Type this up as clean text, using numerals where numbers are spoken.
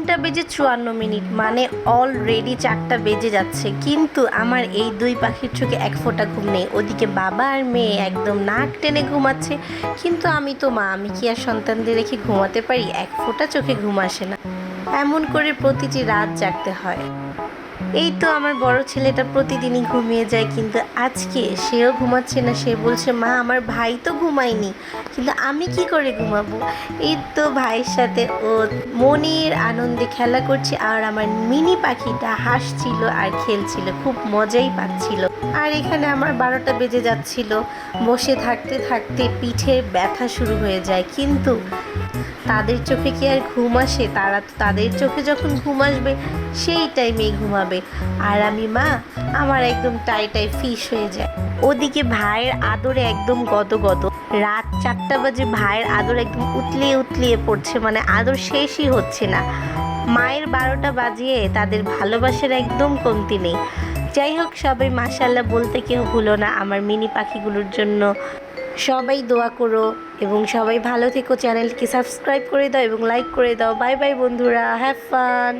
3টা বেজে 54 মিনিট, মানে অলরেডি 4টা বেজে যাচ্ছে, কিন্তু আমার এই দুই পাখির চোখে এক ফোঁটা ঘুম নেই। ওদিকে বাবা আর মেয়ে একদম নাক টেনে ঘুমাচ্ছে, কিন্তু আমি তো মা, আমি কি আর সন্তানদের রেখে ঘুমাতে পারি? এক ফোঁটা চোখে ঘুম আসে না, এমন করে প্রতিটি রাত জাগতে হয়। এই তো আমার বড় ছেলেটা প্রতিদিনই ঘুমিয়ে যায়, কিন্তু আজকে সেও ঘুমাচ্ছে না। সে বলছে, মা আমার ভাই তো ঘুমায়নি, কিন্তু আমি কি করে ঘুমাবো? এই তো ভাইয়ের সাথে ও মনের আনন্দে খেলা করছে, আর আমার মিনি পাখিটা হাসছিল আর খেলছিল, খুব মজাই পাচ্ছিল। আর এখানে আমার 12টা বেজে যাচ্ছিল। বসে থাকতে থাকতে পিঠে ব্যথা শুরু হয়ে যায়, কিন্তু তাদের চোখে কি আর ঘুম আসে? তারা তো তাদের চোখে যখন ঘুম আসবে সেই টাইমেই ঘুমাবে, আর আমি মা, আমার একদম টাই ফিস হয়ে যায়। ওদিকে ভাইয়ের আদরে একদম গদগদ। রাত 4টা বাজে ভাইয়ের আদর একদম উতলিয়ে উতলিয়ে পড়ছে, মানে আদর শেষই হচ্ছে না। মায়ের 12টা বাজিয়ে তাদের ভালোবাসার একদম কমতি নেই। যাই হোক, সবাই মাশাআল্লাহ বলতে কেউ ভুলো না আমার মিনি পাখিগুলোর জন্য। সবাই দোয়া করো এবং সবাই ভালো থেকো। চ্যানেলকে সাবস্ক্রাইব করে দাও এবং লাইক করে দাও। বাই বাই বন্ধুরা, হ্যাভ ফান।